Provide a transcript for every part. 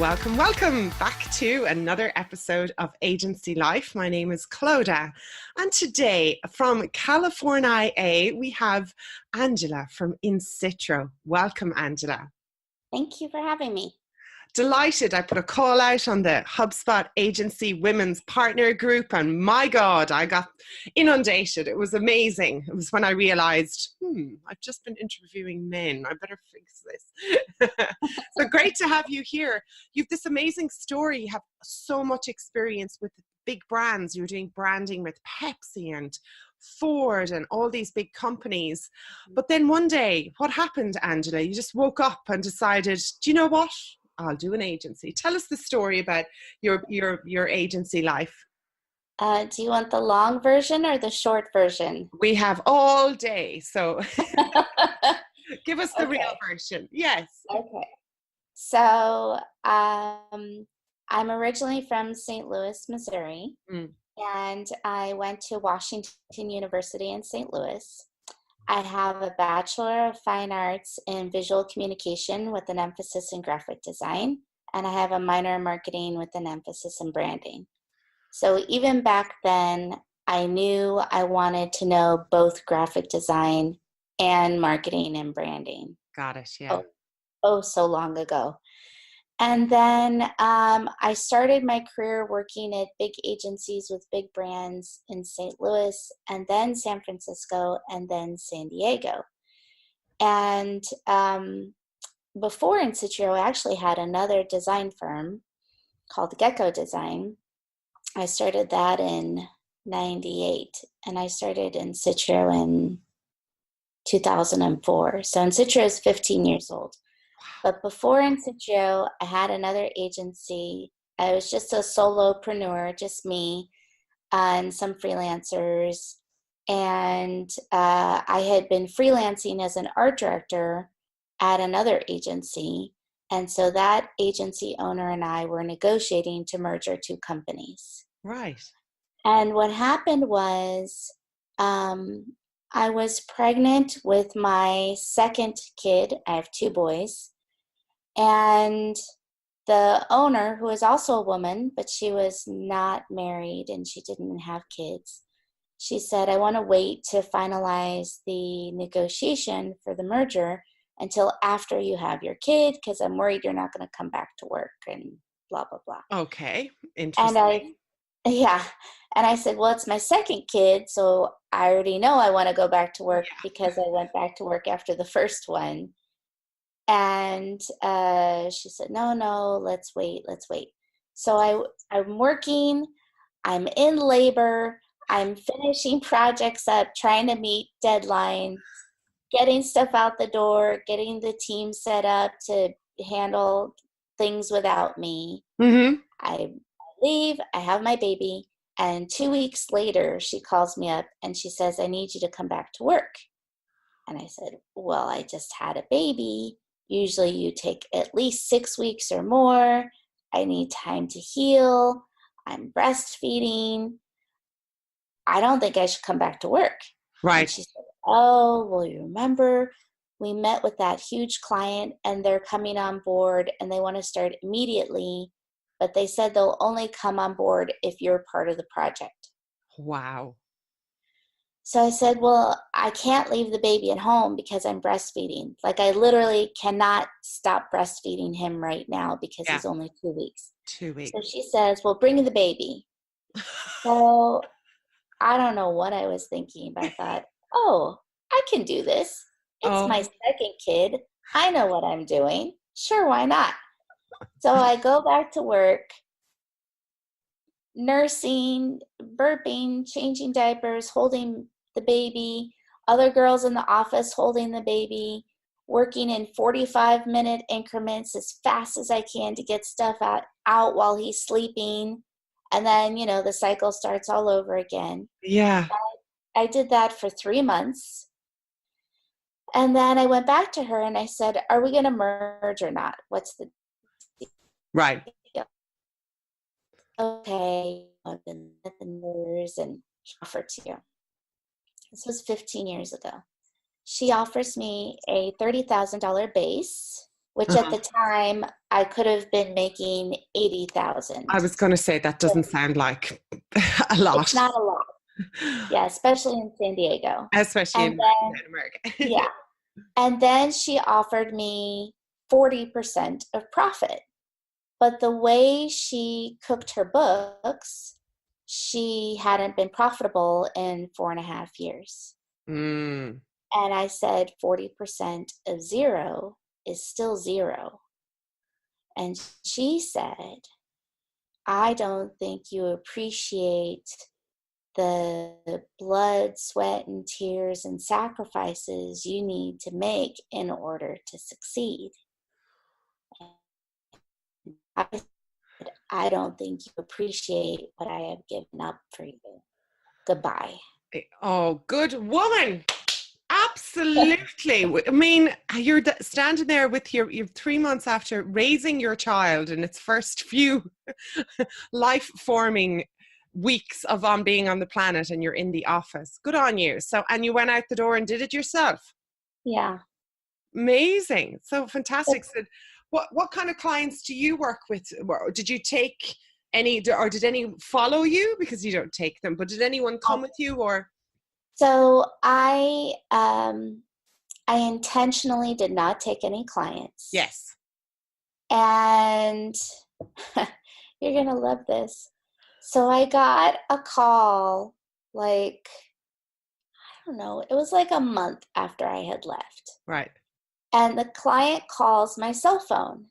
welcome back to another episode of Agency Life. My name is Clodagh, and today from California, we have Angela from Incitrio. Welcome, Angela. Thank you for having me. Delighted. I put a call out on the HubSpot Agency Women's Partner Group, and my God, I got inundated. It was amazing. It was when I realized, I've just been interviewing men. I better fix this. So great to have you here. You've this amazing story. You have so much experience with big brands. You're doing branding with Pepsi and Ford and all these big companies. But then one day, what happened, Angela? You just woke up and decided, do you know what? I'll do an agency. Tell us the story about your agency life. Do you want the long version or the short version? We have all day, so give us the real version. Yes. Okay. So I'm originally from St. Louis, Missouri, and I went to Washington University in St. Louis. I have a Bachelor of Fine Arts in Visual Communication with an emphasis in graphic design, and I have a minor in marketing with an emphasis in branding. So even back then, I knew I wanted to know both graphic design and marketing and branding. Got it, yeah. So long ago. And then I started my career working at big agencies with big brands in St. Louis, and then San Francisco, and then San Diego. And before Incitrio, I actually had another design firm called Gecko Design. I started that in 98, and I started Incitrio in 2004. So Incitrio is 15 years old. But before Incitrio, I had another agency. I was just a solopreneur, just me and some freelancers. And I had been freelancing as an art director at another agency. And so that agency owner and I were negotiating to merge our two companies. Right. And what happened was I was pregnant with my second kid. I have two boys. And the owner, who is also a woman, but she was not married and she didn't have kids, she said, I want to wait to finalize the negotiation for the merger until after you have your kid, because I'm worried you're not going to come back to work and blah, blah, blah. Okay, interesting. And I said, well, it's my second kid, so I already know I want to go back to work because I went back to work after the first one. And she said, no, let's wait. So I'm working, I'm in labor, I'm finishing projects up, trying to meet deadlines, getting stuff out the door, getting the team set up to handle things without me. Mm-hmm. I leave, I have my baby, and 2 weeks later, she calls me up and she says, I need you to come back to work. And I said, well, I just had a baby. Usually you take at least 6 weeks or more. I need time to heal. I'm breastfeeding. I don't think I should come back to work. Right. And she said, oh, well, you remember we met with that huge client and they're coming on board and they want to start immediately, but they said they'll only come on board if you're part of the project. Wow. So I said, well, I can't leave the baby at home because I'm breastfeeding. Like I literally cannot stop breastfeeding him right now because he's only 2 weeks. 2 weeks. So she says, well, bring the baby. So I don't know what I was thinking, but I thought, oh, I can do this. It's my second kid. I know what I'm doing. Sure, why not? So I go back to work, nursing, burping, changing diapers, holding the baby, other girls in the office holding the baby, working in 45-minute increments as fast as I can to get stuff out while he's sleeping. And then, the cycle starts all over again. Yeah. I did that for 3 months. And then I went back to her and I said, are we going to merge or not? What's the deal? Right. Okay, I've been at the numbers and offer to you. This was 15 years ago. She offers me a $30,000 base which at the time I could have been making 80,000. I was going to say that doesn't sound like a lot. It's not a lot. Yeah, especially in San Diego. Especially in America. Yeah. And then she offered me 40% of profit. But the way she cooked her books, she hadn't been profitable in 4.5 years. Mm. And I said 40% of zero is still zero. And she said, I don't think you appreciate the blood, sweat, and tears and sacrifices you need to make in order to succeed. I don't think you appreciate what I have given up for you. Goodbye. Oh, good woman. Absolutely. I mean, you're standing there with your 3 months after raising your child in its first few life-forming weeks of being on the planet, and you're in the office. Good on you. So, and you went out the door and did it yourself. Yeah. Amazing. So fantastic. So what kind of clients do you work with? Did you take any, or did any follow you? Because you don't take them, but did anyone come with you, or? So I intentionally did not take any clients. Yes. And you're going to love this. So I got a call, like, I don't know, it was like a month after I had left. Right. And the client calls my cell phone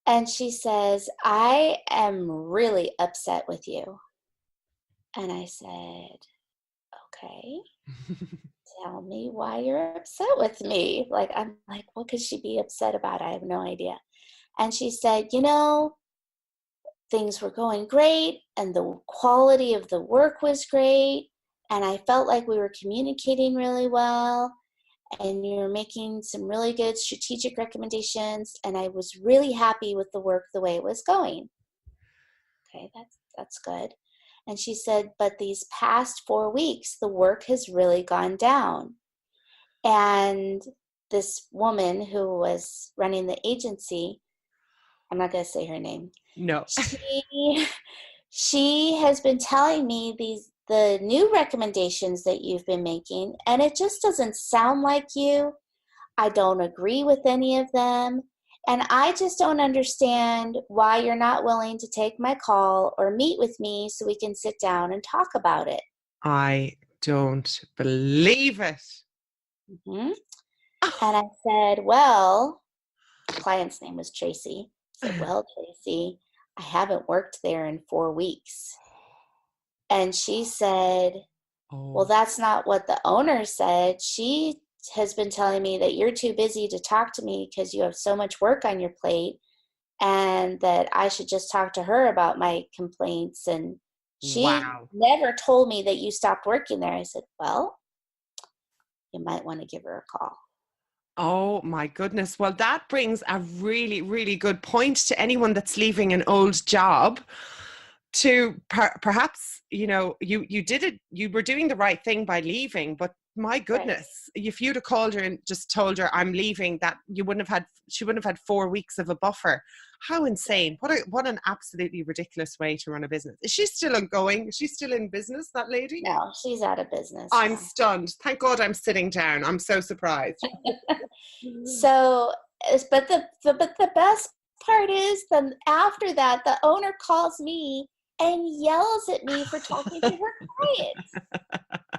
and she says, I am really upset with you. And I said, okay, tell me why you're upset with me. Like, I'm like, what could she be upset about? I have no idea. And she said, things were going great and the quality of the work was great. And I felt like we were communicating really well. And you were making some really good strategic recommendations. And I was really happy with the work, the way it was going. Okay, that's good. And she said, but these past 4 weeks, the work has really gone down. And this woman who was running the agency, I'm not going to say her name. No. She has been telling me the new recommendations that you've been making, and it just doesn't sound like you. I don't agree with any of them. And I just don't understand why you're not willing to take my call or meet with me so we can sit down and talk about it. I don't believe it. Mm-hmm. And I said, well, the client's name was Tracy. I said, well, Tracy, I haven't worked there in 4 weeks. And she said, well, that's not what the owner said. She has been telling me that you're too busy to talk to me because you have so much work on your plate, and that I should just talk to her about my complaints. And she never told me that you stopped working there. I said, well, you might want to give her a call. Oh my goodness. Well, that brings a really, really good point to anyone that's leaving an old job, to perhaps, you did it, you were doing the right thing by leaving, but my goodness, right. If you'd have called her and just told her I'm leaving, that she wouldn't have had 4 weeks of a buffer. How insane. What an absolutely ridiculous way to run a business. Is she still ongoing? Is she still in business, that lady? No, she's out of business. I'm stunned. Thank God I'm sitting down. I'm so surprised. So, but the best part is, then after that, the owner calls me and yells at me for talking to her client.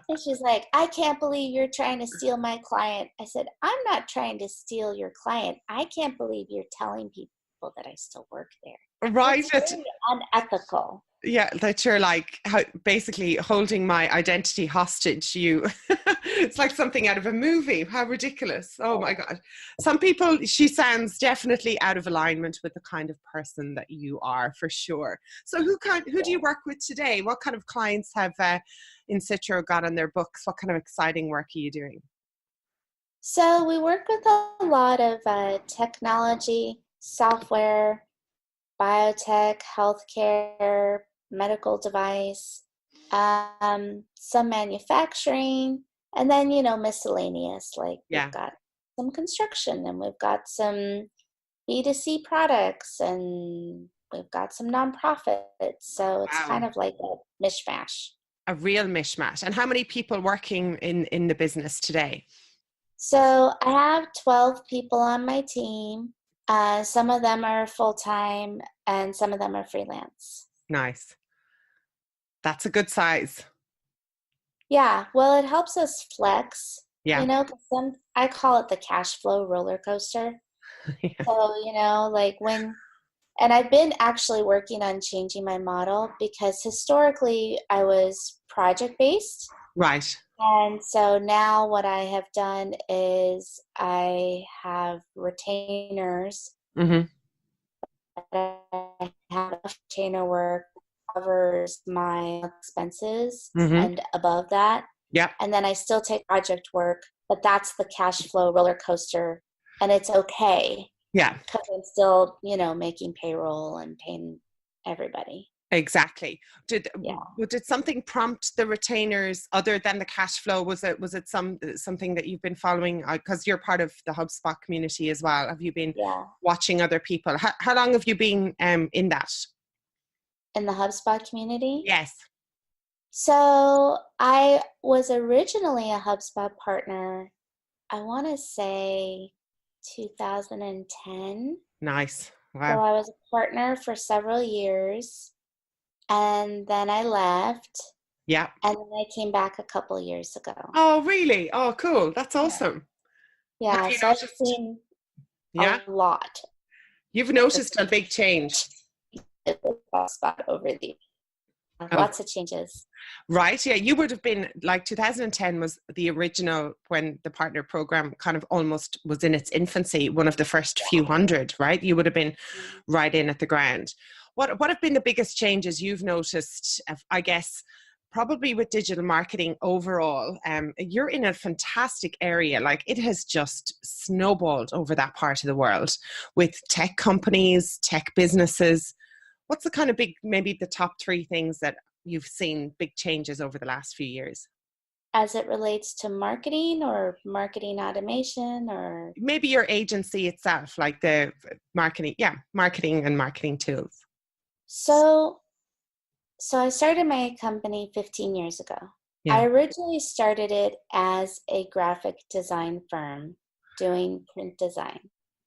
And she's like, I can't believe you're trying to steal my client. I said, I'm not trying to steal your client. I can't believe you're telling people that I still work there. Right. It's very unethical. Yeah, that you're like basically holding my identity hostage. It's like something out of a movie. How ridiculous. Oh my God. Some people, she sounds definitely out of alignment with the kind of person that you are, for sure. So who do you work with today? What kind of clients have Incitrio got on their books? What kind of exciting work are you doing? So we work with a lot of technology, software, biotech, healthcare, medical device, some manufacturing, and then, miscellaneous. Like we've got some construction, and we've got some B2C products, and we've got some nonprofits. So it's Wow. kind of like a mishmash. A real mishmash. And how many people working in the business today? So I have 12 people on my team. Some of them are full-time and some of them are freelance. Nice. That's a good size. Yeah, well, it helps us flex, Yeah. 'cause I call it the cash flow roller coaster. Yeah. So, like and I've been actually working on changing my model because historically I was project based. Right. And so now what I have done is I have retainers. Mm-hmm. I have a retainer work covers my expenses Mm-hmm. and above that. Yeah. And then I still take project work, but that's the cash flow roller coaster. And it's okay Yeah. because I'm still, making payroll and paying everybody. Exactly. Did Yeah. did something prompt the retainers other than the cash flow? Was it something that you've been following? Because you're part of the HubSpot community as well. Have you been Yeah. watching other people? How long have you been in that? In the HubSpot community. Yes. So I was originally a HubSpot partner, I want to say 2010. Nice. So Wow. I was a partner for several years, and then I left, Yeah. and then I came back a couple years ago. Oh, really? Oh, cool. That's Yeah. awesome. Have Yeah, you so I've noticed? seen a Yeah. lot You've of noticed a big change. HubSpot over the Oh, lots of changes. right. Yeah. You would have been like 2010 was the original when the partner program kind of almost was in its infancy, one of the first few hundred, right? You would have been right in at the ground. What have been the biggest changes you've noticed, I guess, probably with digital marketing overall? You're in a fantastic area. Like it has just snowballed over that part of the world with tech companies, tech businesses. What's the kind of big, maybe the top three things that you've seen big changes over the last few years? As it relates to marketing or marketing automation or Maybe your agency itself, like the marketing, yeah, marketing and marketing tools. so So I started my company 15 years ago. Yeah, I originally started it as a graphic design firm doing print design.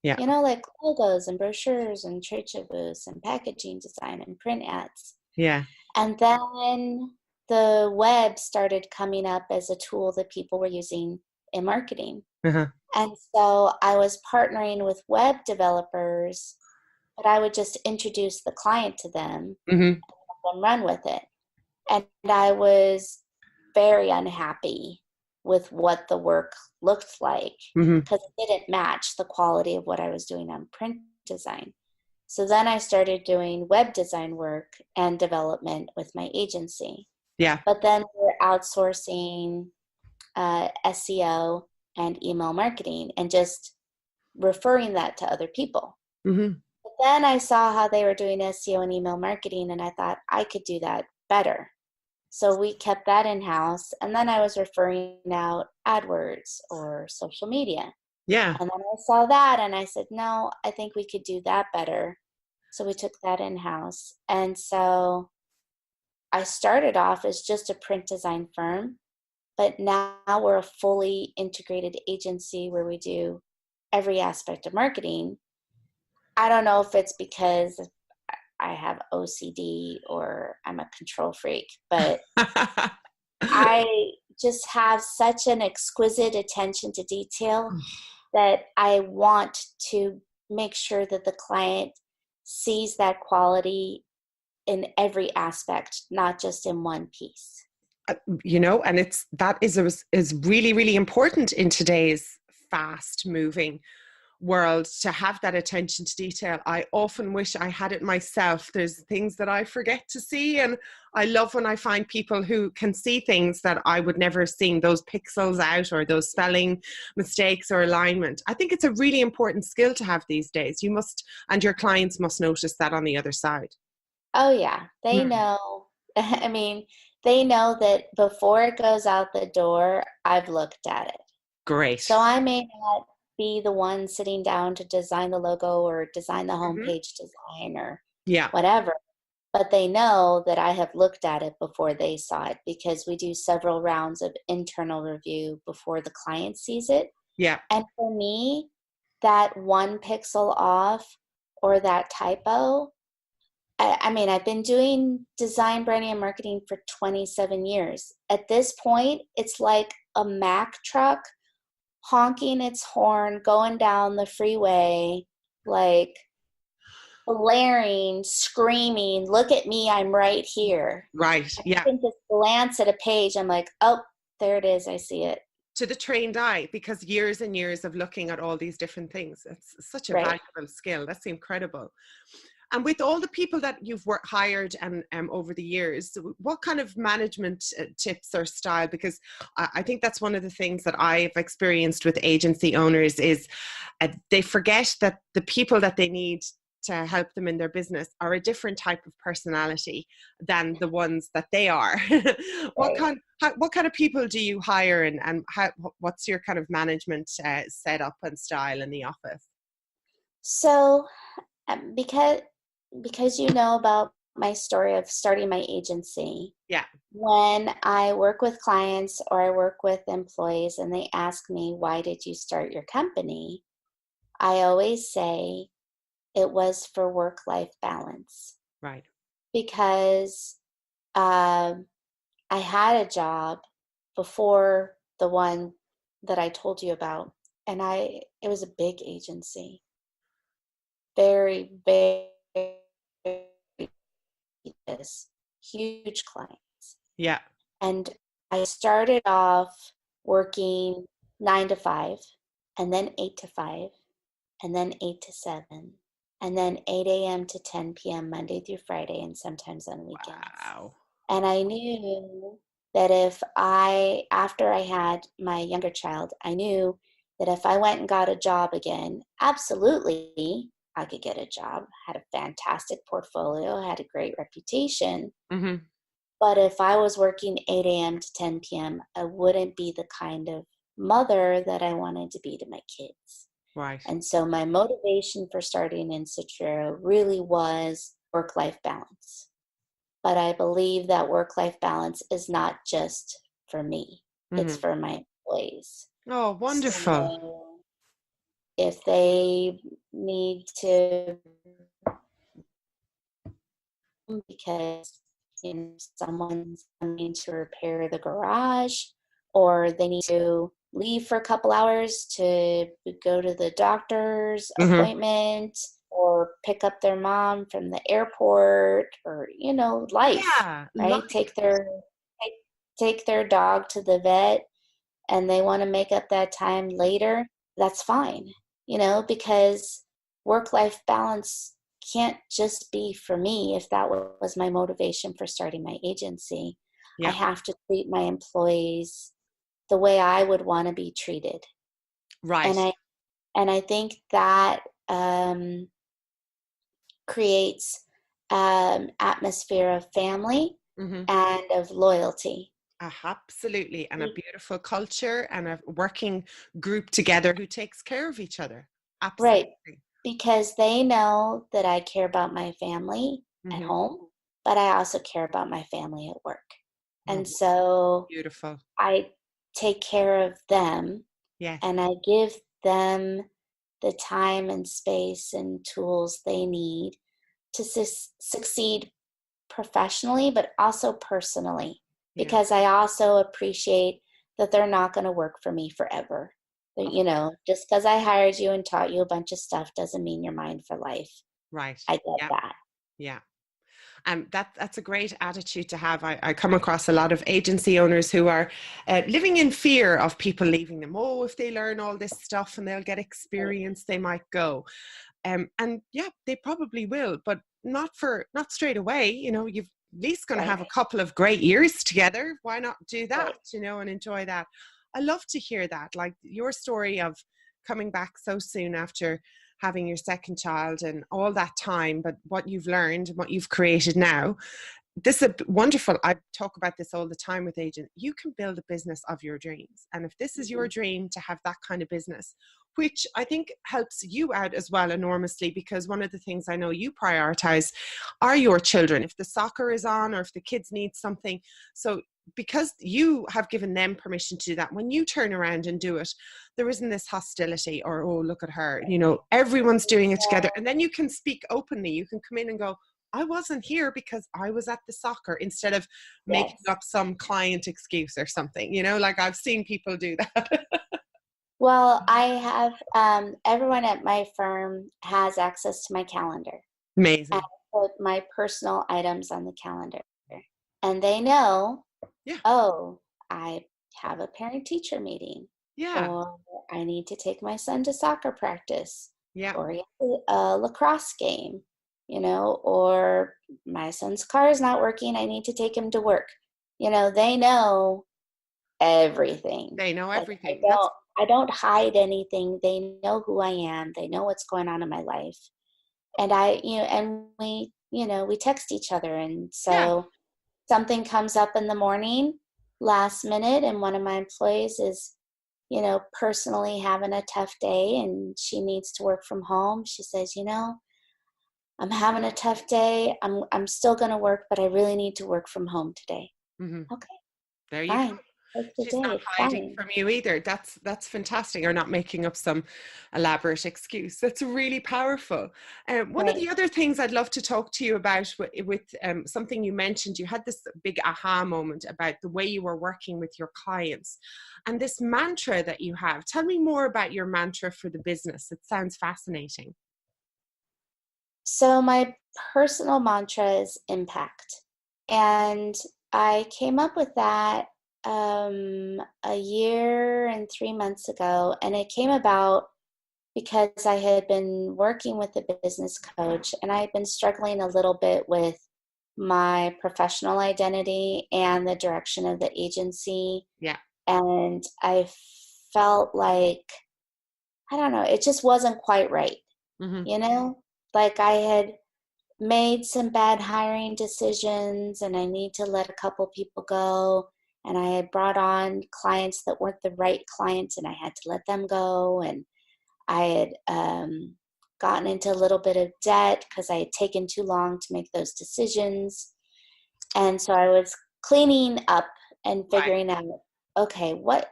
yeah, Like logos and brochures and trade show booths and packaging design and print ads. yeah. And then the web started coming up as a tool that people were using in marketing. Uh-huh. And so I was partnering with web developers, but I would just introduce the client to them Mm-hmm. and run with it. And I was very unhappy with what the work looked like Mm-hmm. because it didn't match the quality of what I was doing on print design. So then I started doing web design work and development with my agency. Yeah. But then we're outsourcing SEO and email marketing and just referring that to other people. Mm-hmm. But then I saw how they were doing SEO and email marketing, and I thought I could do that better. So we kept that in-house, and then I was referring out AdWords or social media. Yeah. And then I saw that and I said, no, I think we could do that better. So we took that in-house. And so I started off as just a print design firm, but now we're a fully integrated agency where we do every aspect of marketing. I don't know if it's because I have OCD or I'm a control freak, but I just have such an exquisite attention to detail that I want to make sure that the client sees that quality in every aspect, not just in one piece. And is really, really important in today's fast moving world to have that attention to detail. I often wish I had it myself. There's things that I forget to see, and I love when I find people who can see things that I would never have seen, those pixels out or those spelling mistakes or alignment. I think it's a really important skill to have these days. You must, and your clients must notice that on the other side. Oh yeah, they know. I mean, they know that before it goes out the door, I've looked at it. Great. So I may not be the one sitting down to design the logo or design the Mm-hmm. homepage design or Yeah. whatever. But they know that I have looked at it before they saw it, because we do several rounds of internal review before the client sees it. Yeah. And for me, that one pixel off or that typo, I mean, I've been doing design, branding, and marketing for 27 years. At this point, it's like a Mack truck honking its horn, going down the freeway, like blaring, screaming, look at me, I'm right here. Right. I Yeah. can just glance at a page. I'm like, oh, there it is. I see it. To the trained eye, because years and years of looking at all these different things, it's such a Right. valuable skill. That's incredible. And with all the people that you've hired and over the years, what kind of management tips or style? Because I think that's one of the things that I've experienced with agency owners is they forget that the people that they need to help them in their business are a different type of personality than the ones that they are. Right. What kind of people do you hire, and what's your kind of management setup and style in the office? So, because you know about my story of starting my agency, Yeah. when I work with clients or I work with employees and they ask me, why did you start your company? I always say it was for work-life balance, Right. because um, I had a job before the one that I told you about, and it was a big agency, very, very, huge clients. Yeah. And I started off working 9 to 5, and then 8 to 5, and then 8 to 7, and then 8 a.m. to 10 p.m. Monday through Friday, and sometimes on weekends. Wow. And I knew that after I had my younger child, I knew that if I went and got a job again, absolutely, I could get a job. Had a fantastic portfolio, had a great reputation. Mm-hmm. But if I was working 8 a.m. to 10 p.m., I wouldn't be the kind of mother that I wanted to be to my kids. Right. And so my motivation for starting Incitrio really was work-life balance. But I believe that work-life balance is not just for me. It's Mm-hmm. for my employees. Oh, wonderful. So if they need to, because someone's coming to repair the garage, or they need to leave for a couple hours to go to the doctor's Mm-hmm. appointment, or pick up their mom from the airport, or life, Yeah. right? Take their dog to the vet, and they want to make up that time later. That's fine, because work-life balance can't just be for me. If that was my motivation for starting my agency, I Yeah. have to treat my employees the way I would want to be treated. Right. And I think that creates atmosphere of family Mm-hmm. and of loyalty. Absolutely. And a beautiful culture and a working group together who takes care of each other. Right. Absolutely. Because they know that I care about my family at Mm-hmm. home, but I also care about my family at work. And Oh, so beautiful. I take care of them, Yes. and I give them the time and space and tools they need to succeed professionally, but also personally, Yeah. because I also appreciate that they're not going to work for me forever. That, Of just because I hired you and taught you a bunch of stuff doesn't mean you're mine for life. right. I get Yeah. that. Yeah. That's a great attitude to have. I come across a lot of agency owners who are living in fear of people leaving them. Oh, if they learn all this stuff and they'll get Right. experience, they might go. And yeah, they probably will, but not straight away. You've at least going to Right. have a couple of great years together. Why not do that? Right. And enjoy that. I love to hear that, like your story of coming back so soon after having your second child and all that time, but what you've learned and what you've created now. this is wonderful. I talk about this all the time with agents. You can build a business of your dreams. And if this is your dream to have that kind of business, which I think helps you out as well enormously, because one of the things I know you prioritize are your children. If the soccer is on or if the kids need something. So because you have given them permission to do that, when you turn around and do it, there isn't this hostility or, oh, look at her, you know, everyone's doing it together. And then you can speak openly. You can come in and go, I wasn't here because I was at the soccer, instead of making up some client excuse or something, you know, like I've seen people do that. Well, I have, everyone at my firm has access to my calendar. Amazing. And I put my personal items on the calendar. And they know, oh, I have a parent-teacher meeting. Yeah. Or I need to take my son to soccer practice. Yeah. Or a lacrosse game, you know, or my son's car is not working. I need to take him to work. You know, they know everything. They know everything. Like, I don't hide anything. They know who I am. They know what's going on in my life. And we text each other. And so something comes up in the morning, last minute, and one of my employees is, you know, personally having a tough day and she needs to work from home. She says, you know, I'm having a tough day. I'm still going to work, but I really need to work from home today. Mm-hmm. Okay. There you fine. go. She's not hiding from you either. That's fantastic. Or not making up some elaborate excuse. That's really powerful. One of the other things I'd love to talk to you about with something you mentioned, you had this big aha moment about the way you were working with your clients and this mantra that you have. Tell me more about your mantra for the business. It sounds fascinating. So my personal mantra is impact. And I came up with that a year and 3 months ago. And it came about because I had been working with a business coach and I had been struggling a little bit with my professional identity and the direction of the agency. Yeah. And I felt like, I don't know, it just wasn't quite right. Mm-hmm. You know, like I had made some bad hiring decisions and I need to let a couple people go. And I had brought on clients that weren't the right clients and I had to let them go. And I had gotten into a little bit of debt because I had taken too long to make those decisions. And so I was cleaning up and figuring out, okay, what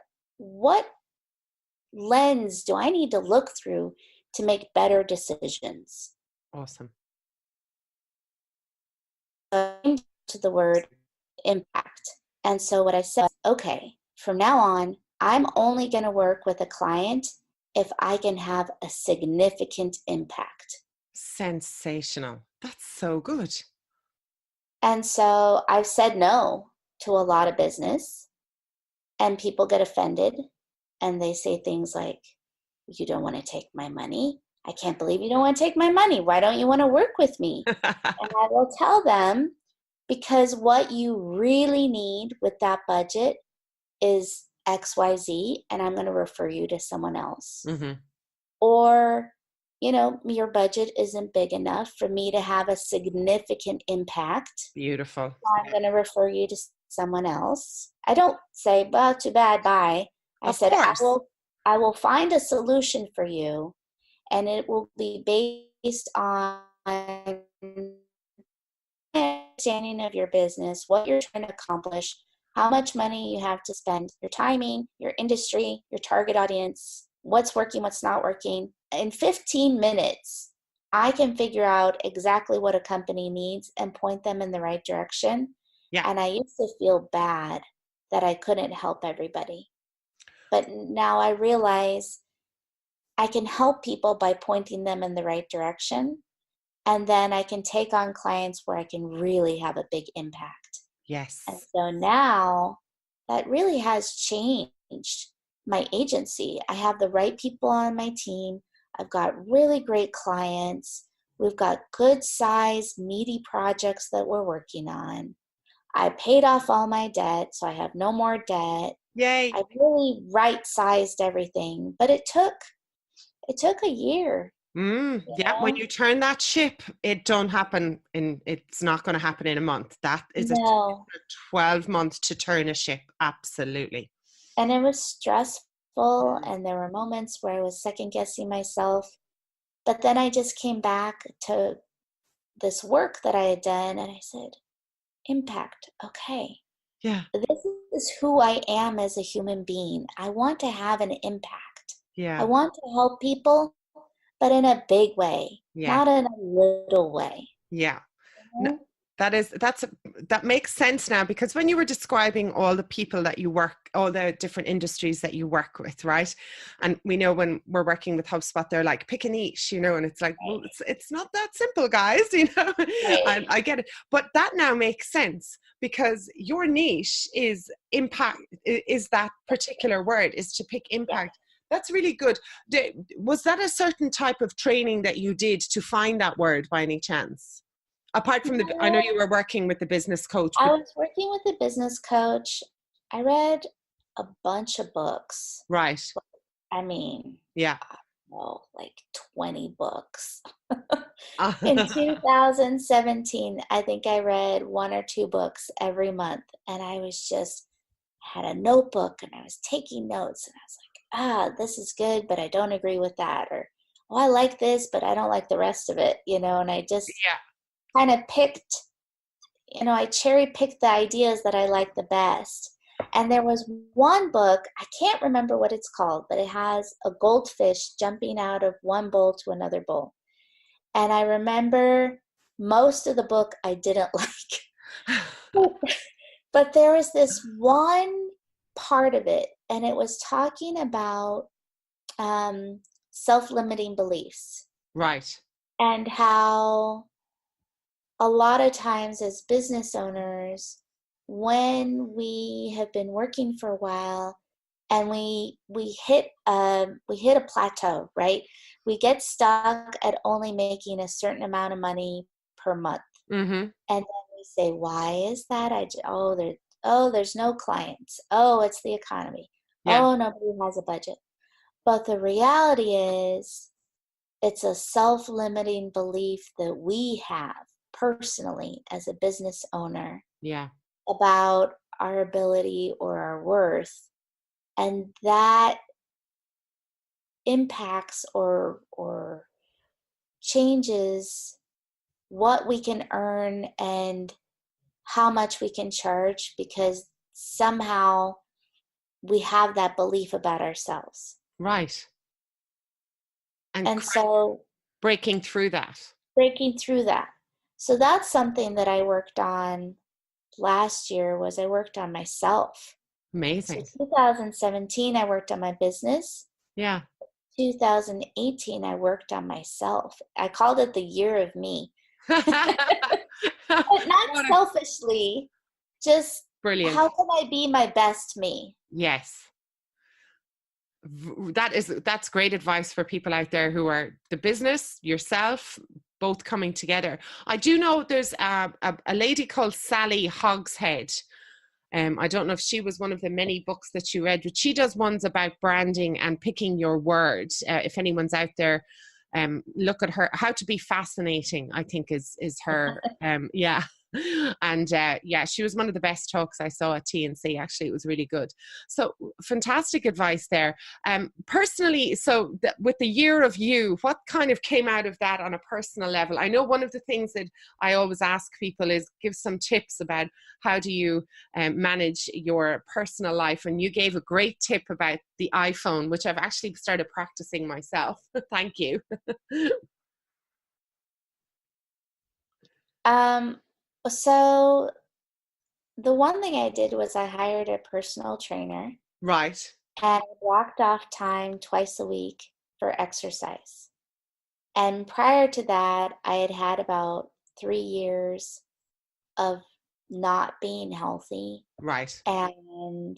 lens do I need to look through to make better decisions? Awesome. To the word impact. And so what I said, okay, from now on, I'm only going to work with a client if I can have a significant impact. Sensational. That's so good. And so I've said no to a lot of business and people get offended and they say things like, you don't want to take my money. I can't believe you don't want to take my money. Why don't you want to work with me? And I will tell them, because what you really need with that budget is XYZ, and I'm going to refer you to someone else. Mm-hmm. Or, you know, your budget isn't big enough for me to have a significant impact. Beautiful. So I'm going to refer you to someone else. I don't say, well, too bad, bye. I said, I will find a solution for you, and it will be based on understanding of your business, what you're trying to accomplish, how much money you have to spend, your timing, your industry, your target audience, what's working, what's not working. In 15 minutes, I can figure out exactly what a company needs and point them in the right direction. Yeah. And I used to feel bad that I couldn't help everybody. But now I realize I can help people by pointing them in the right direction. And then I can take on clients where I can really have a big impact. Yes. And so now that really has changed my agency. I have the right people on my team. I've got really great clients. We've got good sized, meaty projects that we're working on. I paid off all my debt, so I have no more debt. Yay. I really right-sized everything, but it took a year. You Yeah, when know? you turn that ship, it's not going to happen in a month. That is a No. 12 months to turn a ship. Absolutely. And it was stressful, Mm. and there were moments where I was second guessing myself. But then I just came back to this work that I had done, and I said, impact. Okay. Yeah. This is who I am as a human being. I want to have an impact. I Yeah. want to help people, but in a big way, Yeah. not in a little way. Yeah. You No, know? that makes sense now, because when you were describing all the people that you work, all the different industries that you work with, right? And we know when we're working with HubSpot, they're like, pick a niche, and it's like, well, it's not that simple, guys, Right. And I get it, but that now makes sense, because your niche is impact, is that particular word, is to pick Yeah. impact. That's really good. Was that a certain type of training that you did to find that word by any chance? Apart from I know you were working with the business coach, I but was working with a business coach. I read a bunch of books. right. I mean, Yeah. oh, like 20 books. In 2017, I think I read one or two books every month. And I was just had a notebook and I was taking notes. And I was like, this is good, but I don't agree with that. Or, oh, I like this, but I don't like the rest of it. And I just Yeah. kind of I cherry picked the ideas that I like the best. And there was one book, I can't remember what it's called, but it has a goldfish jumping out of one bowl to another bowl. And I remember most of the book I didn't like. But there was this one part of it, and it was talking about self-limiting beliefs Right. and how a lot of times as business owners, when we have been working for a while and we hit a plateau, right? We get stuck at only making a certain amount of money per month. Mm-hmm. And then we say, why is that? There's no clients. Oh, it's the economy. Yeah. Oh, nobody has a budget. But the reality is, it's a self-limiting belief that we have personally as a business owner Yeah. about our ability or our worth. And that impacts or changes what we can earn and how much we can charge, because somehow we have that belief about ourselves. Right. And And so breaking through that. breaking through that. So that's something that I worked on last year. Was I worked on myself. So Amazing. 2017 I worked on my business. Yeah. 2018 I worked on myself. I called it the year of me. But not What a selfishly, just brilliant. how can I be my best me? Yes. That's great advice for people out there who are the business, yourself, both coming together. I do know there's a lady called Sally Hogshead. I don't know if she was one of the many books that you read, but she does ones about branding and picking your words. If anyone's out there, look at her. How to Be Fascinating, I think is her. Yeah. And yeah, she was one of the best talks I saw at TNC. Actually, it was really good. So fantastic advice there. Personally, so with the year of you, what kind of came out of that on a personal level? I know one of the things that I always ask people is give some tips about how do you manage your personal life. And you gave a great tip about the iPhone, which I've actually started practicing myself. Thank you. Um, so the one thing I did was I hired a personal trainer Right. and I blocked off time twice a week for exercise. And prior to that, I had had about 3 years of not being healthy Right. and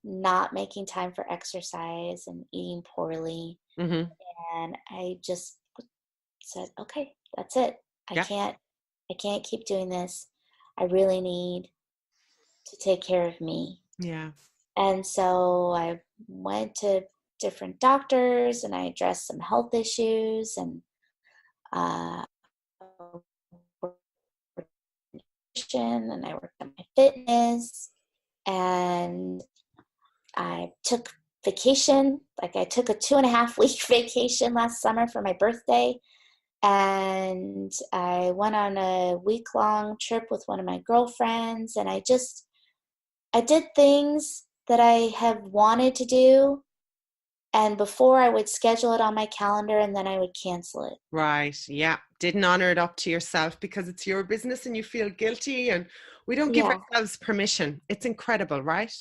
not making time for exercise and eating poorly. Mm-hmm. And I just said, okay, that's it. I Yeah. can't I can't keep doing this. I really need to take care of me. Yeah. And so I went to different doctors and I addressed some health issues and uh, and I worked on my fitness, and I took vacation. Like I took a 2.5 week vacation last summer for my birthday, and I went on a week-long trip with one of my girlfriends, and I did things that I have wanted to do, and before I would schedule it on my calendar and then I would cancel it. Right. Yeah. Didn't honor it up to yourself because it's your business and you feel guilty, and we don't give Yeah. ourselves permission. It's incredible, right?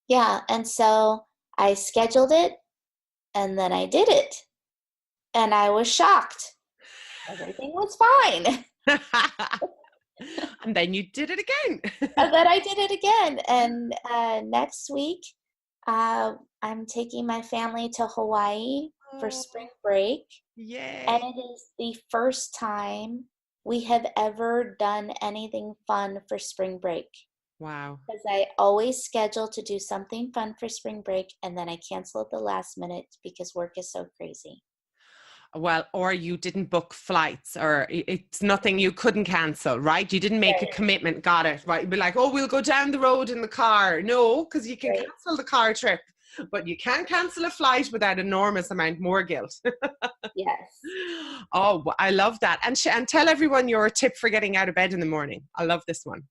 Yeah. And so I scheduled it and then I did it. And I was shocked. Everything was fine. And then you did it again. And then I did it again. And next week, I'm taking my family to Hawaii for spring break. Yay. And it is the first time we have ever done anything fun for spring break. Wow. Because I always schedule to do something fun for spring break, and then I cancel at the last minute because work is so crazy. Well, or you didn't book flights, or it's nothing you couldn't cancel, right? You didn't make a commitment. Got it, right? You'd be like, oh, we'll go down the road in the car. No, because you can cancel the car trip, but you can't cancel a flight without enormous amount more guilt. Yes. Oh, I love that. And tell everyone your tip for getting out of bed in the morning. I love this one.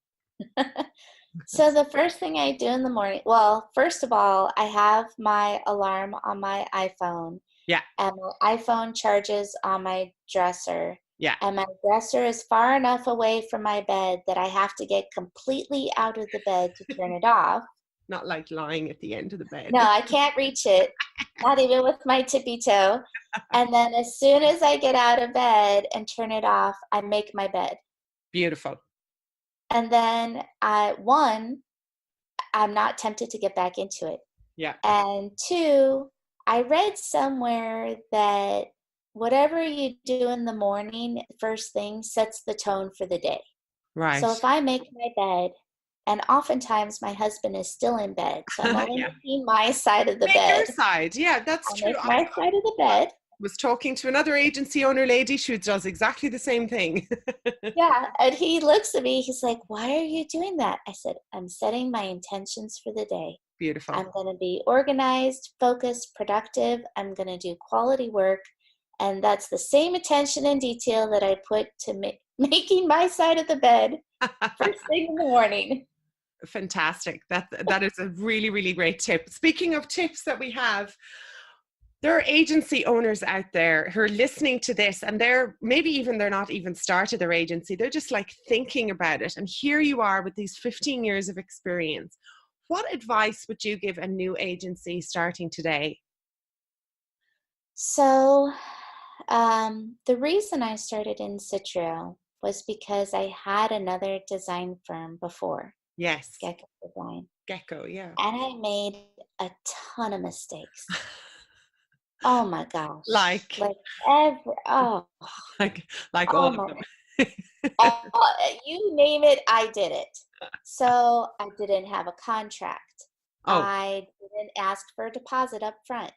So the first thing I do in the morning, well, first of all, I have my alarm on my iPhone. Yeah. And my iPhone charges on my dresser. Yeah. And my dresser is far enough away from my bed that I have to get completely out of the bed to turn it off. Not like lying at the end of the bed. No, I can't reach it, not even with my tippy toe. And then as soon as I get out of bed and turn it off, I make my bed. Beautiful. And then I'm not tempted to get back into it. Yeah. And two, I read somewhere that whatever you do in the morning, first thing, sets the tone for the day. Right. So if I make my bed, and oftentimes my husband is still in bed, so I'm only making my side of the Make bed. your side. Yeah, that's true. Make my side of the bed. Was talking to another agency owner lady. She does exactly the same thing. Yeah, and he looks at me. He's like, "Why are you doing that?" I said, "I'm setting my intentions for the day. Beautiful. I'm going to be organized, focused, productive. I'm going to do quality work." And that's the same attention and detail that I put to making my side of the bed first thing in the morning. Fantastic. That is a really, really great tip. Speaking of tips that we have, there are agency owners out there who are listening to this, and they're not even started their agency. They're just like thinking about it. And here you are with these 15 years of experience. What advice would you give a new agency starting today? So the reason I started Incitrio was because I had another design firm before. Yes. Gecko Design. Gecko, yeah. And I made a ton of mistakes. Oh my gosh. Like like all of them. You name it, I did it. So I didn't have a contract. I didn't ask for a deposit up front.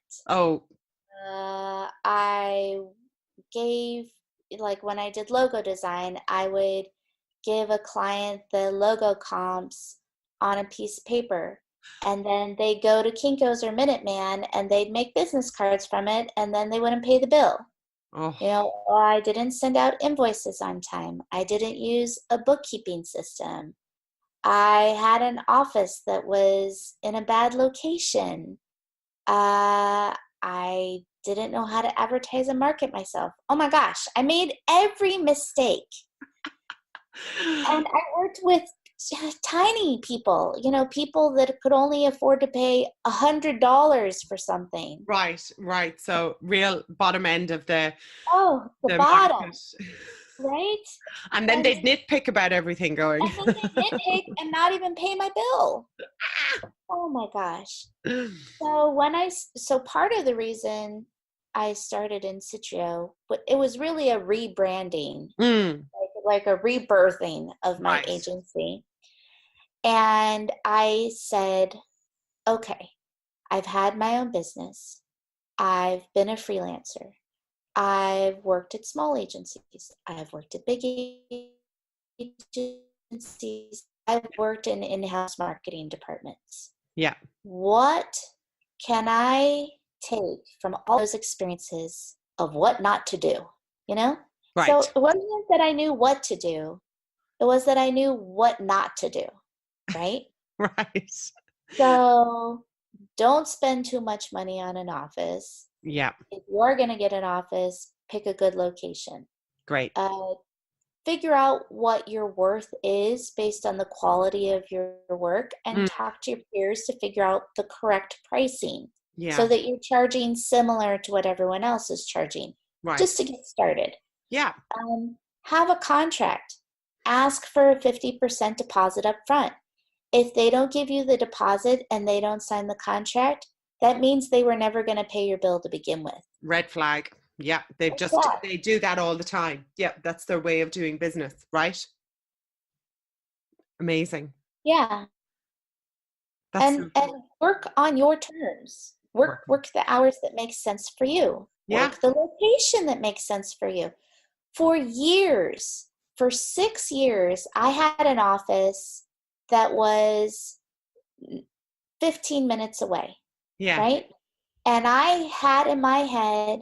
I gave, like when I did logo design, I would give a client the logo comps on a piece of paper. And then they go to Kinko's or Minuteman and they'd make business cards from it, and then they wouldn't pay the bill. I didn't send out invoices on time. I didn't use a bookkeeping system. I had an office that was in a bad location. I didn't know how to advertise and market myself. Oh my gosh, I made every mistake. And I worked with tiny people, people that could only afford to pay $100 for something. Right. So real bottom end of the bottom. Market. Right? And then they'd nitpick about everything going. And then they'd nitpick and not even pay my bill. Oh my gosh. So part of the reason I started Incitrio, but it was really a rebranding, like a rebirthing of my agency. And I said, okay, I've had my own business. I've been a freelancer. I've worked at small agencies. I've worked at big agencies. I've worked in in-house marketing departments. Yeah. What can I take from all those experiences of what not to do? You know? So Right. it wasn't that I knew what to do. It was that I knew what not to do, right? Right. So don't spend too much money on an office. Yeah. If you're going to get an office, pick a good location. Great. Figure out what your worth is based on the quality of your work and Mm, talk to your peers to figure out the correct pricing so yeah. that you're charging similar to what everyone else is charging Right. just to get started. Yeah. Have a contract. Ask for a 50% deposit up front. If they don't give you the deposit and they don't sign the contract, that means they were never going to pay your bill to begin with. Red flag. Yeah. Red flag. They do that all the time. Yeah. That's their way of doing business. Right. Amazing. Yeah. That's And work on your terms. working. Work the hours that make sense for you. Yeah. Work the location that makes sense for you. For years, for 6 years, I had an office that was 15 minutes away, Yeah. right? And I had in my head,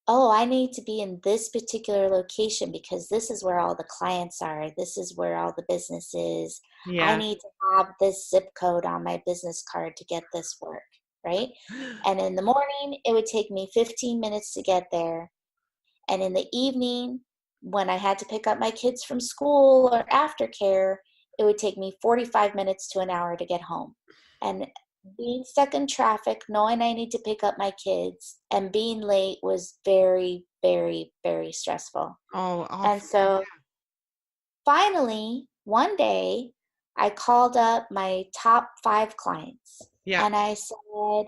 oh, I need to be in this particular location because this is where all the clients are. This is where all the business is. I Yeah. need to have this zip code on my business card to get this work, right? And in the morning, it would take me 15 minutes to get there. And in the evening, when I had to pick up my kids from school or aftercare, it would take me 45 minutes to an hour to get home. And being stuck in traffic, knowing I need to pick up my kids, and being late was very, very, very stressful. Oh, And so finally, one day, I called up my top 5 clients yeah. and I said,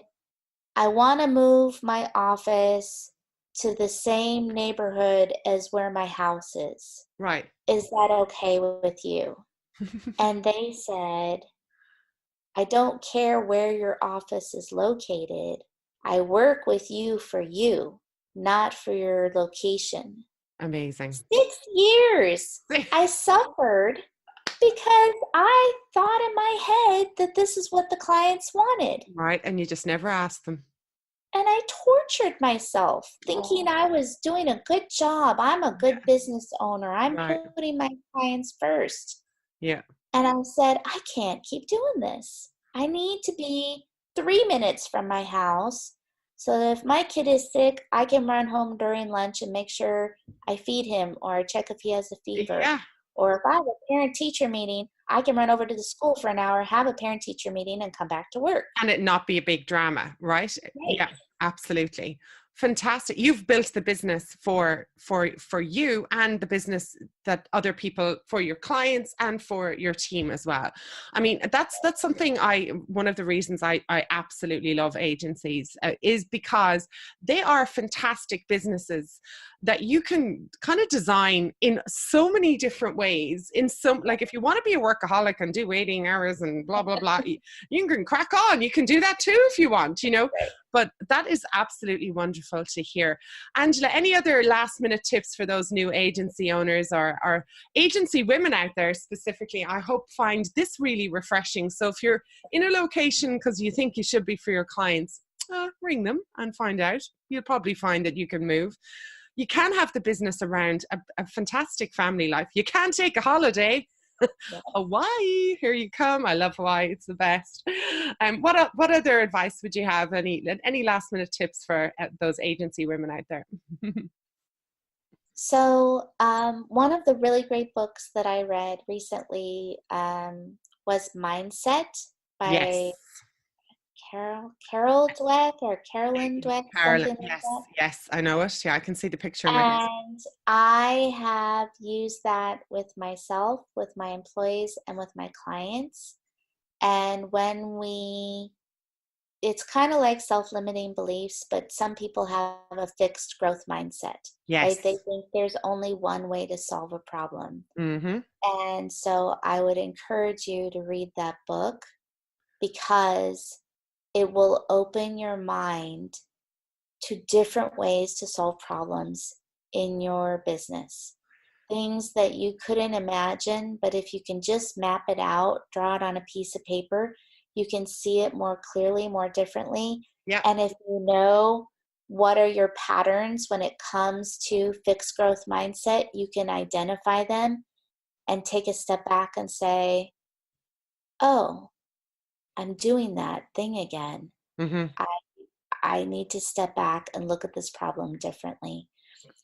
I want to move my office to the same neighborhood as where my house is. Right. Is that okay with you? And they said, I don't care where your office is located. I work with you for you, not for your location. Amazing. 6 years I suffered because I thought in my head that this is what the clients wanted. Right. And you just never asked them. And I tortured myself thinking I was doing a good job. I'm a good business owner. I'm Right. putting my clients first. Yeah. And I said, I can't keep doing this. I need to be 3 minutes from my house so that if my kid is sick, I can run home during lunch and make sure I feed him or check if he has a fever. Yeah. Or if I have a parent-teacher meeting, I can run over to the school for an hour, have a parent-teacher meeting, and come back to work. And it not be a big drama, right? Right. Yeah, absolutely. Fantastic. You've built the business for you and the business that other people, for your clients and for your team as well. I mean, that's something one of the reasons I absolutely love agencies is because they are fantastic businesses that you can kind of design in so many different ways. In some, like if you want to be a workaholic and do waiting hours and blah, blah, blah, you can crack on. You can do that too if you want, you know. Right. But that is absolutely wonderful to hear. Angela, any other last minute tips for those new agency owners or agency women out there specifically? I hope find this really refreshing. So if you're in a location because you think you should be for your clients, ring them and find out. You'll probably find that you can move. You can have the business around a fantastic family life. You can take a holiday. Hawaii, here you come. I love Hawaii. It's the best. What other advice would you have? Any last minute tips for those agency women out there? So one of the really great books that I read recently was Mindset by Yes. Carol Dweck or Carolyn Dweck, Carolyn, something like yes, that. yes, I know it. Yeah, I can see the picture in my head. And I have used that with myself, with my employees, and with my clients. And it's kind of like self-limiting beliefs, but some people have a fixed growth mindset, Yes. right? They think there's only one way to solve a problem. Mm-hmm. And so I would encourage you to read that book because it will open your mind to different ways to solve problems in your business. Things that you couldn't imagine, but if you can just map it out, draw it on a piece of paper, you can see it more clearly, more differently. Yeah. And if you know what are your patterns when it comes to fixed growth mindset, you can identify them and take a step back and say, oh, I'm doing that thing again. Mm-hmm. I need to step back and look at this problem differently.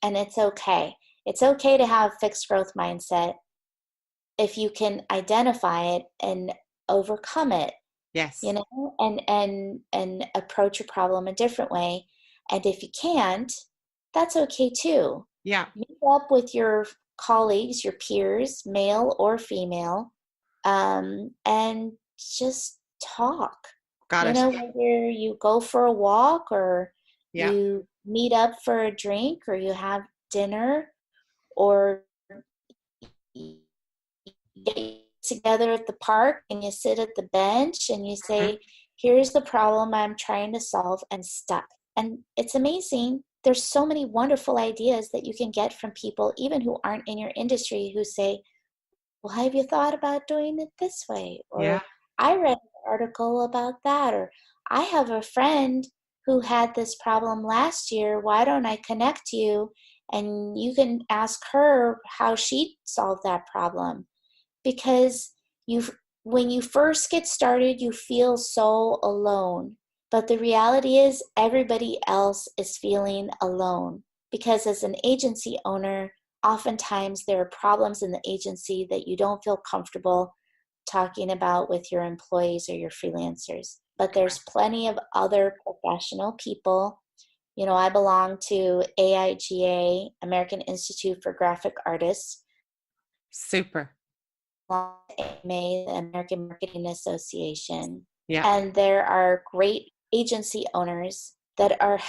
And it's okay. It's okay to have fixed growth mindset if you can identify it and overcome it, Yes. you know, and approach a problem a different way. And if you can't, that's okay too. Yeah. Meet up with your colleagues, your peers, male or female, and just talk. Got You it. know, whether you go for a walk or Yeah. you meet up for a drink or you have dinner or you get together at the park and you sit at the bench and you Mm-hmm. say, here's the problem I'm trying to solve and stuck. And it's amazing. There's so many wonderful ideas that you can get from people, even who aren't in your industry, who say, well, have you thought about doing it this way? Yeah. Or I read an article about that. Or I have a friend who had this problem last year. Why don't I connect you? And you can ask her how she solved that problem. Because when you first get started, you feel so alone. But the reality is everybody else is feeling alone. Because as an agency owner, oftentimes there are problems in the agency that you don't feel comfortable talking about with your employees or your freelancers. But there's plenty of other professional people. You know, I belong to AIGA, American Institute for Graphic Artists, Super. AMA, the American Marketing Association. Yeah. And there are great agency owners that are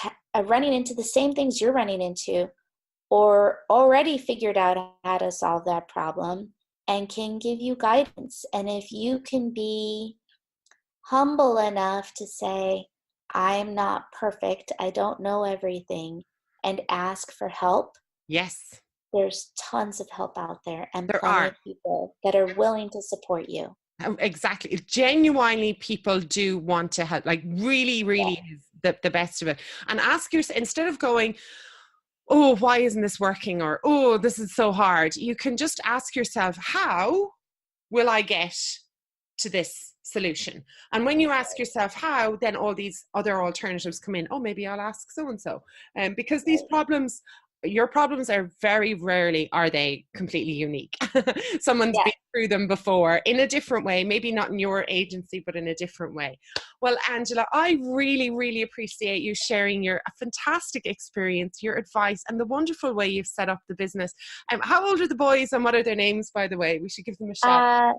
running into the same things you're running into, or already figured out how to solve that problem and can give you guidance. And if you can be humble enough to say, I'm not perfect, I don't know everything, and ask for help, Yes. there's tons of help out there and There plenty are. of people that are willing to support you. Exactly. Genuinely, people do want to help. Like, really, really is the best of it. And ask yourself, instead of going, oh, why isn't this working? Or, oh, this is so hard. You can just ask yourself, how will I get to this solution? And when you ask yourself how, then all these other alternatives come in. Oh, maybe I'll ask so-and-so. Because these problems, your problems are very rarely, are they completely unique? Someone's been through them before in a different way, maybe not in your agency, but in a different way. Well, Angela, I really, really appreciate you sharing your fantastic experience, your advice, and the wonderful way you've set up the business. How old are the boys and what are their names, by the way? We should give them a shout.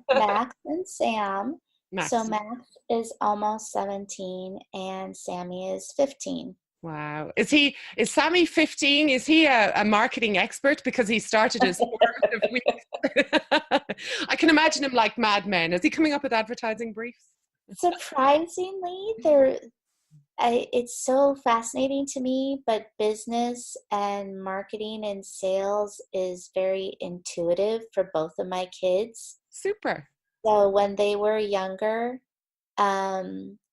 Max and Sam. Max. So Max is almost 17 and Sammy is 15. Wow. Is Sammy 15? Is he a marketing expert because he started his formative weeks? I can imagine him like Mad Men. Is he coming up with advertising briefs? Surprisingly, it's so fascinating to me, but business and marketing and sales is very intuitive for both of my kids. Super. So when they were younger,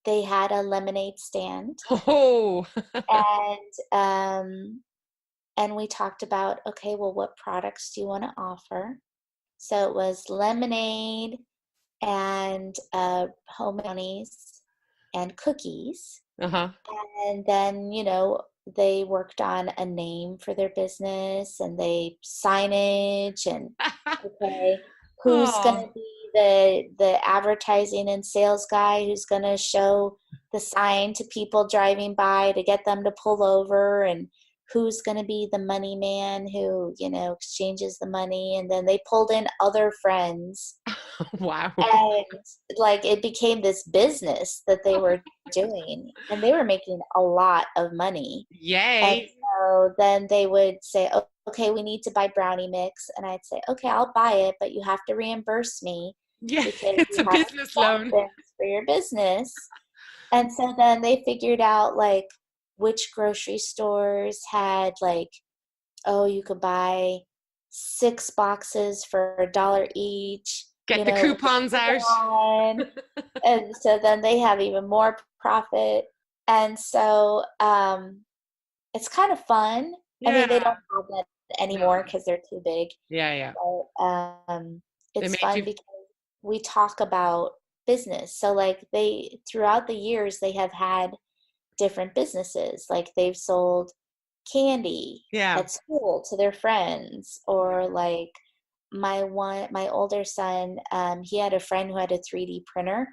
they had a lemonade stand. Oh. And we talked about, okay, well, what products do you want to offer? So it was lemonade and home brownies and cookies. Uh-huh. And then, you know, they worked on a name for their business and they signage and okay, who's going to be the advertising and sales guy who's going to show the sign to people driving by to get them to pull over, and who's going to be the money man who, you know, exchanges the money. And then they pulled in other friends. Wow. And like it became this business that they were doing, and they were making a lot of money. Yay. And so then they would say, oh, okay, we need to buy brownie mix. And I'd say, okay, I'll buy it, but you have to reimburse me. Yeah, because it's a business loan for your business. And so then they figured out, like, which grocery stores had like, oh, you could buy 6 boxes for $1 each, Get the coupons out. and so then they have even more profit. And so it's kind of fun. Yeah. I mean, they don't have that anymore because they're too big. Yeah. But it's fun because we talk about business. So like throughout the years, they have had different businesses. Like they've sold candy at school to their friends, or like my older son, he had a friend who had a 3D printer,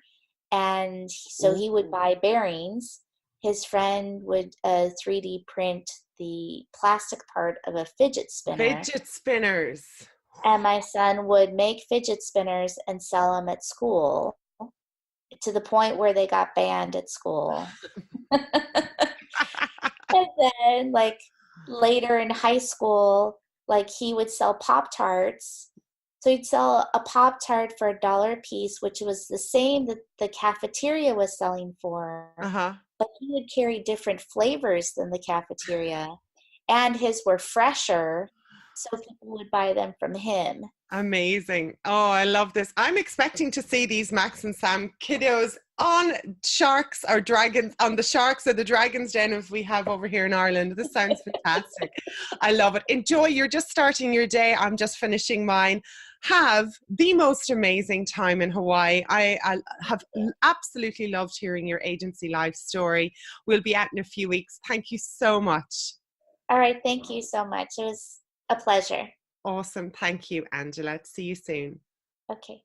and so he would buy bearings. His friend would 3D print the plastic part of a fidget spinner. Fidget spinners. And my son would make fidget spinners and sell them at school, to the point where they got banned at school. And then like later in high school, like he would sell Pop-Tarts. So he'd sell a Pop-Tart for $1 a piece, which was the same that the cafeteria was selling for. But he would carry different flavors than the cafeteria. And his were fresher, so people would buy them from him. Amazing. Oh, I love this. I'm expecting to see these Max and Sam kiddos on sharks or dragons, on the sharks or the dragons den as we have over here in Ireland. This sounds fantastic. I love it. Enjoy. You're just starting your day. I'm just finishing mine. Have the most amazing time in Hawaii. I have absolutely loved hearing your agency life story. We'll be out in a few weeks. Thank you so much. All right. Thank you so much. It was a pleasure. Awesome. Thank you, Angela. See you soon. Okay.